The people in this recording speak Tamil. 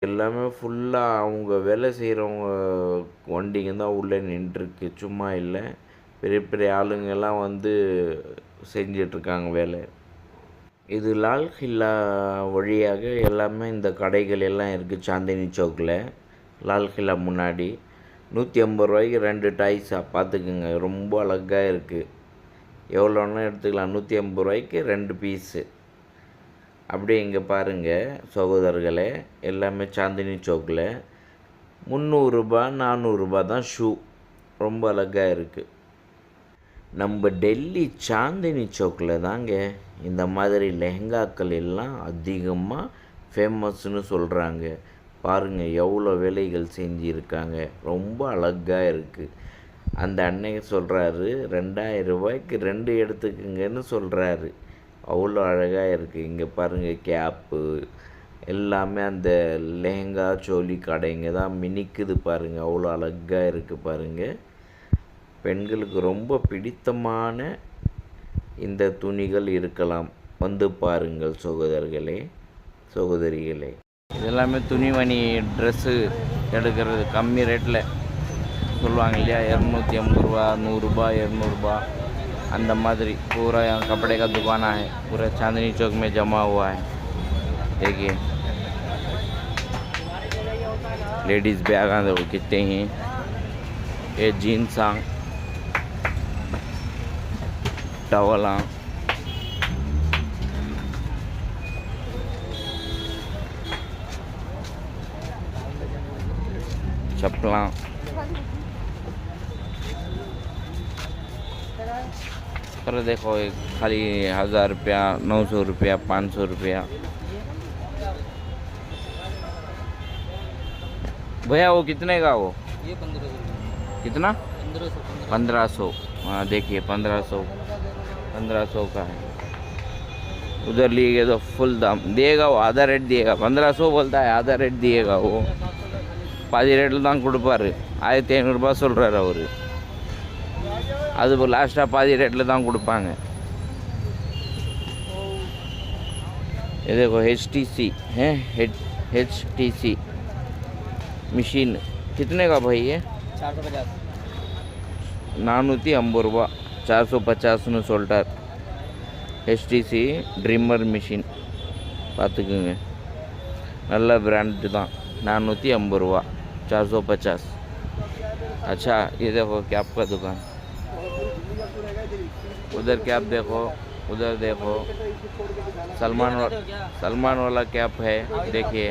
எல்லாமே ஃபுல்லா அவங்க வேலை செய்கிறவங்க வண்டிங்க தான் உள்ளே நின்றுருக்கு, சும்மா இல்லை. பெரிய பெரிய ஆளுங்கெல்லாம் வந்து செஞ்சிட்ருக்காங்க வேலை. இது லால் கில்லா வழியாக எல்லாமே இந்த கடைகள் எல்லாம் இருக்குது. சாந்தினி சௌக்கில் லால் கில்லா முன்னாடி 150 ரூபாய்க்கு 2 டாய்ஸா பார்த்துக்குங்க. ரொம்ப அழகாக இருக்குது. எவ்வளோன்னா எடுத்துக்கலாம். 150 ரூபாய்க்கு 2 பீஸு. அப்படியே இங்கே பாருங்கள் சகோதரர்களே, எல்லாமே சாந்தினி சௌக்கில் 300 ரூபா 400 ரூபா தான் ஷூ. ரொம்ப அழகாக இருக்குது. நம்ம டெல்லி சாந்தினி சௌக்கில் தாங்க இந்த மாதிரி லெஹங்காக்கள் எல்லாம் அதிகமாக ஃபேமஸ்னு சொல்கிறாங்க. பாருங்கள் எவ்வளோ வேலைகள் செஞ்சுருக்காங்க. ரொம்ப அழகாக இருக்குது. அந்த அன்னைக்கு சொல்கிறாரு 2000 ரூபாய்க்கு 2 எடுத்துக்குங்கன்னு சொல்கிறாரு. அவ்வளோ அழகாக இருக்குது. இங்கே பாருங்கள் கேப்பு எல்லாமே அந்த லெஹங்கா சோலி கடைங்க தான் மினிக்குது பாருங்கள். அவ்வளோ அழகாக இருக்குது பாருங்கள். பெண்களுக்கு ரொம்ப பிடித்தமான இந்த துணிகள் இருக்கலாம். வந்து பாருங்கள் சகோதரர்களே, சகோதரிகளே. இதெல்லாமே துணிமணி ட்ரெஸ்ஸு எடுக்கிறது கம்மி ரேட்டில் சொல்லுவாங்க இல்லையா, 250 ரூபா 100 ரூபா 200 ரூபா அந்த மாதிரி. पूरा यहाँ कपड़े का दुकान है, पूरा चांदनी चौक में जमा हुआ है. देखिए लेडीज़ बैग देखो कितने हैं. ये जीन्स टॉवल चप्पल पर देखो खाली 1000 रुपया 900 रुपया 500 रुपया. भैया वो कितने का वो? ये 1500 कितना? 1500. हाँ देखिए 1500 का है. उधर लिए तो फुल दाम दिएगा वो, आधा रेट दिएगा. 1500 बोलता है, आधा रेट दिएगा वो. பாதி ரேட்டில் தான் கொடுப்பாரு. 1500 ரூபா சொல்கிறாரு அவர். அது லாஸ்ட்டாக பாதி ரேட்டில் தான் கொடுப்பாங்க. ये देखो HTC है, HTC मशीन. कितने का भाई ये? 450. 450 ரூபா 450ன்னு சொல்லிட்டார். HTC ட்ரிம்மர் மிஷின் பார்த்துக்குங்க. நல்ல பிராண்டு தான். 450 ரூபா 450. अच्छा ये देखो कैप का दुकान. उधर कैप देखो, उधर देखो. सलमान वाला कैप है, देखिए.